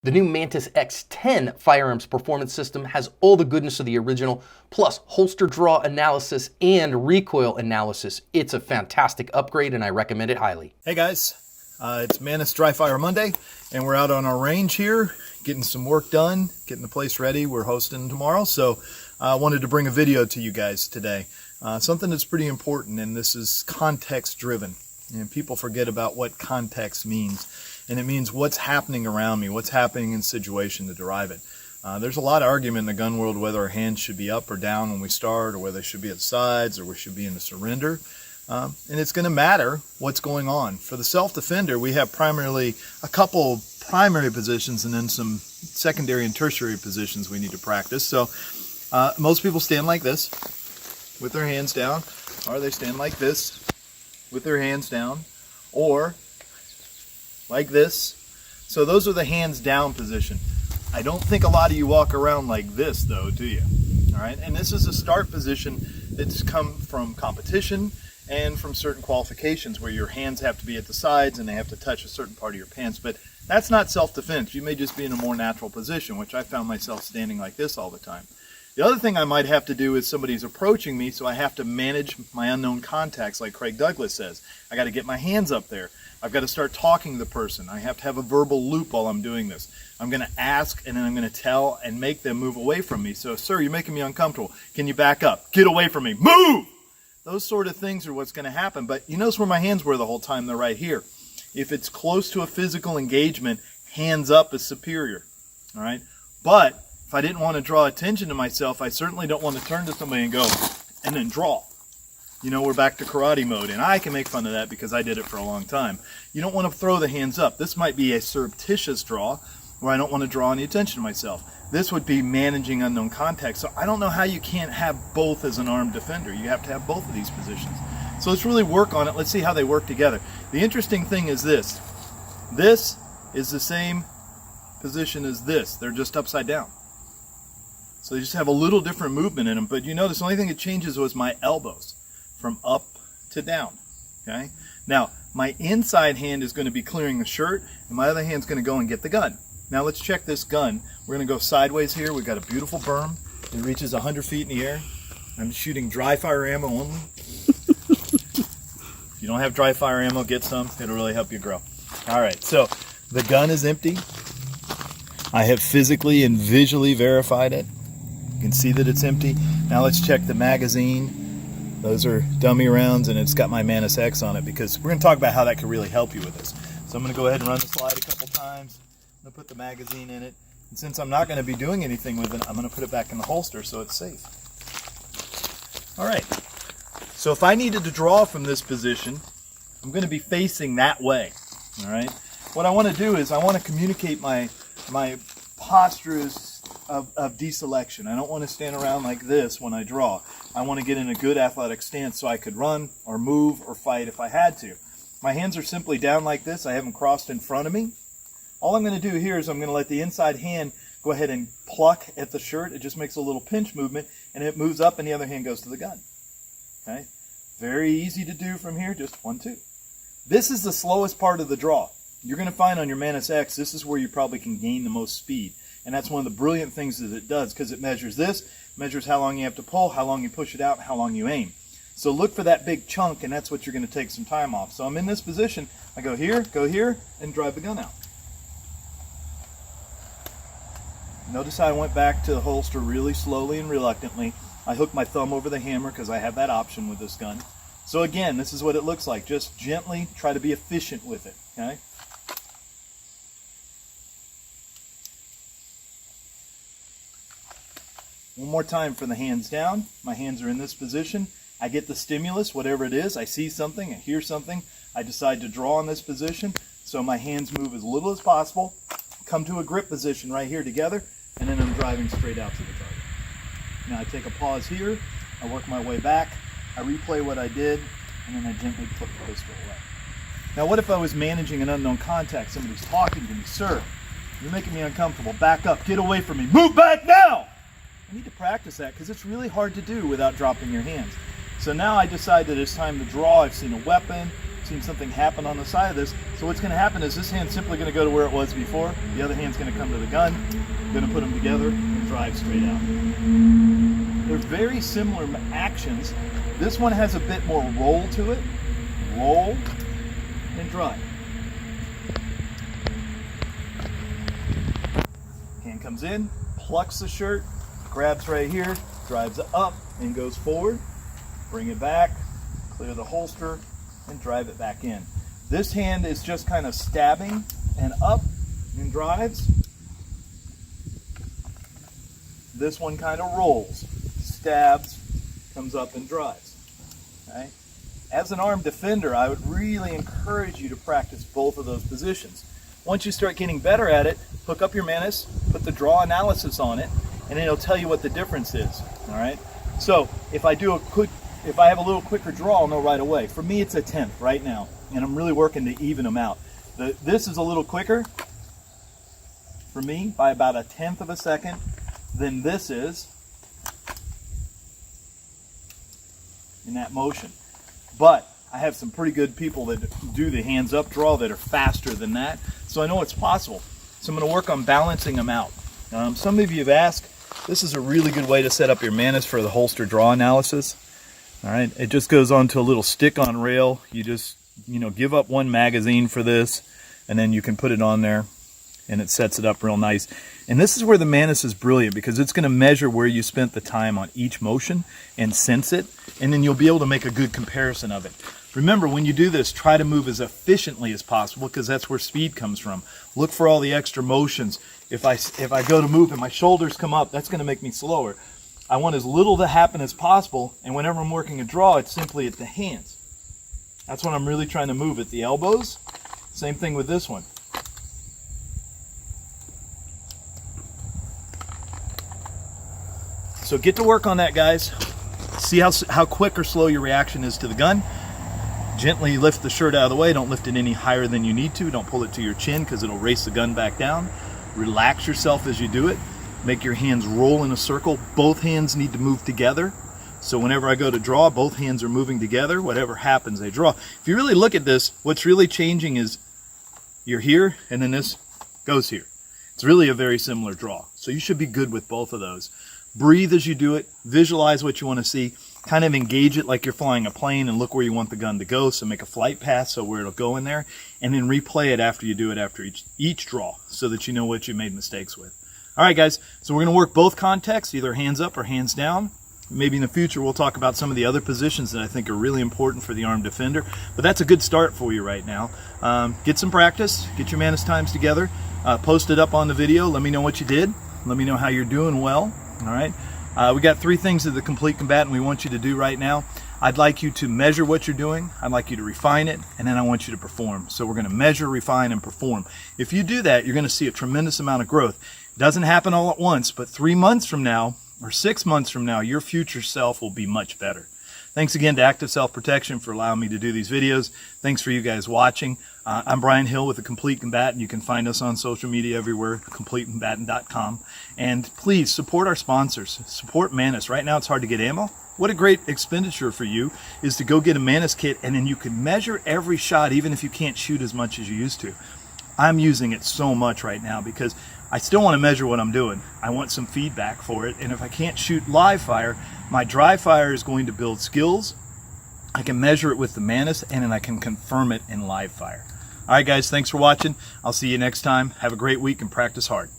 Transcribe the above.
The new Mantis X10 firearms performance system has all the goodness of the original, plus holster draw analysis and recoil analysis. It's a fantastic upgrade and I recommend it highly. Hey guys, it's Mantis Dry Fire Monday and we're out on our range here getting some work done, getting the place ready. We're hosting tomorrow, so I wanted to bring a video to you guys today. Something that's pretty important, and this is context driven. And people forget about what context means. And it means what's happening around me, what's happening in situation to derive it. There's a lot of argument in the gun world whether our hands should be up or down when we start, or whether they should be at the sides, or we should be in the surrender. And it's going to matter what's going on. For the self-defender, we have primarily a couple primary positions and then some secondary and tertiary positions we need to practice. So most people stand like this with their hands down, or they stand like this with their hands down, or like this. So those are the hands down position. I don't think a lot of you walk around like this though, do you? All right, and this is a start position that's come from competition and from certain qualifications where your hands have to be at the sides and they have to touch a certain part of your pants, but that's not self-defense. You may just be in a more natural position, which I found myself standing like this all the time. The other thing I might have to do is somebody's approaching me, so I have to manage my unknown contacts like Craig Douglas says. I got to get my hands up there. I've got to start talking to the person. I have to have a verbal loop while I'm doing this. I'm going to ask, and then I'm going to tell and make them move away from me. So, sir, you're making me uncomfortable. Can you back up? Get away from me. Move! Those sort of things are what's going to happen. But you notice where my hands were the whole time. They're right here. If it's close to a physical engagement, hands up is superior. All right? But if I didn't want to draw attention to myself, I certainly don't want to turn to somebody and go, and then draw. You know, we're back to karate mode, and I can make fun of that because I did it for a long time. You don't want to throw the hands up. This might be a surreptitious draw where I don't want to draw any attention to myself. This would be managing unknown contact. So I don't know how you can't have both as an armed defender. You have to have both of these positions. So let's really work on it. Let's see how they work together. The interesting thing is this. This is the same position as this. They're just upside down. So they just have a little different movement in them. But you notice the only thing that changes was my elbows from up to down. Okay. Now my inside hand is going to be clearing the shirt, and my other hand's going to go and get the gun. Now let's check this gun. We're going to go sideways here. We've got a beautiful berm. It reaches 100 feet in the air. I'm shooting dry fire ammo only. If you don't have dry fire ammo, get some. It'll really help you grow. All right. So the gun is empty. I have physically and visually verified it. You can see that it's empty. Now let's check the magazine. Those are dummy rounds, and it's got my Mantis X on it because we're going to talk about how that could really help you with this. So I'm going to go ahead and run the slide a couple times. I'm going to put the magazine in it. And since I'm not going to be doing anything with it, I'm going to put it back in the holster so it's safe. All right. So if I needed to draw from this position, I'm going to be facing that way. All right. What I want to do is I want to communicate my postures of deselection. I don't want to stand around like this when I draw. I want to get in a good athletic stance so I could run or move or fight if I had to. My hands are simply down like this. I have them crossed in front of me. All I'm going to do here is I'm going to let the inside hand go ahead and pluck at the shirt. It just makes a little pinch movement, and it moves up, and the other hand goes to the gun. Okay? Very easy to do from here. Just 1, 2. This is the slowest part of the draw. You're going to find on your Mantis X, this is where you probably can gain the most speed. And that's one of the brilliant things that it does, because it measures this, measures how long you have to pull, how long you push it out, and how long you aim. So look for that big chunk, and that's what you're going to take some time off. So I'm in this position. I go here, and drive the gun out. Notice how I went back to the holster really slowly and reluctantly. I hook my thumb over the hammer because I have that option with this gun. So again, this is what it looks like. Just gently try to be efficient with it. Okay? One more time for the hands down. My hands are in this position. I get the stimulus, whatever it is. I see something, I hear something. I decide to draw in this position. So my hands move as little as possible. Come to a grip position right here together, and then I'm driving straight out to the target. Now I take a pause here. I work my way back. I replay what I did, and then I gently put the pistol away. Now what if I was managing an unknown contact? Somebody's talking to me. Sir, you're making me uncomfortable. Back up. Get away from me. Move back now! I need to practice that because it's really hard to do without dropping your hands. So now I decide that it's time to draw. I've seen a weapon, seen something happen on the side of this. So what's going to happen is this hand's simply going to go to where it was before. The other hand's going to come to the gun. I'm going to put them together and drive straight out. They're very similar actions. This one has a bit more roll to it. Roll and drive. Hand comes in, plucks the shirt, grabs right here, drives up and goes forward. Bring it back, clear the holster, and drive it back in. This hand is just kind of stabbing and up and drives. This one kind of rolls, stabs, comes up and drives. Okay? As an armed defender, I would really encourage you to practice both of those positions. Once you start getting better at it, hook up your Mantis, put the draw analysis on it, and it'll tell you what the difference is. All right. So if I have a little quicker draw, I'll know right away. For me, it's a 10th right now, and I'm really working to even them out. This is a little quicker for me by about a 1/10 of a second than this is in that motion. But I have some pretty good people that do the hands up draw that are faster than that, so I know it's possible. So I'm going to work on balancing them out. Some of you have asked, this is a really good way to set up your Mantis for the holster draw analysis. All right, it just goes onto a little stick on rail. You just, give up one magazine for this, and then you can put it on there, and it sets it up real nice. And this is where the Mantis is brilliant, because it's going to measure where you spent the time on each motion and sense it, and then you'll be able to make a good comparison of it. Remember, when you do this, try to move as efficiently as possible, because that's where speed comes from. Look for all the extra motions. If I go to move and my shoulders come up, that's going to make me slower. I want as little to happen as possible, and whenever I'm working a draw, it's simply at the hands. That's when I'm really trying to move at the elbows. Same thing with this one. So get to work on that, guys. See how quick or slow your reaction is to the gun. Gently lift the shirt out of the way. Don't lift it any higher than you need to. Don't pull it to your chin, because it'll race the gun back down. Relax yourself as you do it. Make your hands roll in a circle. Both hands need to move together. So whenever I go to draw, both hands are moving together. Whatever happens, they draw. If you really look at this, what's really changing is you're here, and then this goes here. It's really a very similar draw. So you should be good with both of those. Breathe as you do it. Visualize what you want to see. Kind of engage it like you're flying a plane, and look where you want the gun to go. So make a flight path so where it'll go in there, and then replay it after you do it after each draw, so that you know what you made mistakes with. All right, guys, so we're going to work both contexts, either hands up or hands down. Maybe in the future we'll talk about some of the other positions that I think are really important for the armed defender, but that's a good start for you right now. Get some practice, get your Mantis times together, post it up on the video, let me know what you did, let me know how you're doing well. All right, we got 3 things of the Complete Combatant we want you to do right now. I'd like you to measure what you're doing, I'd like you to refine it, and then I want you to perform. So we're going to measure, refine, and perform. If you do that, you're going to see a tremendous amount of growth. It doesn't happen all at once, but 3 months from now, or 6 months from now, your future self will be much better. Thanks again to Active Self-Protection for allowing me to do these videos. Thanks for you guys watching. I'm Brian Hill with the Complete Combatant. You can find us on social media everywhere, CompleteCombatant.com. And please support our sponsors. Support Mantis. Right now it's hard to get ammo. What a great expenditure for you is to go get a Mantis kit, and then you can measure every shot even if you can't shoot as much as you used to. I'm using it so much right now because I still want to measure what I'm doing. I want some feedback for it, and if I can't shoot live fire, my dry fire is going to build skills. I can measure it with the Mantis, and then I can confirm it in live fire. All right, guys, thanks for watching. I'll see you next time. Have a great week and practice hard.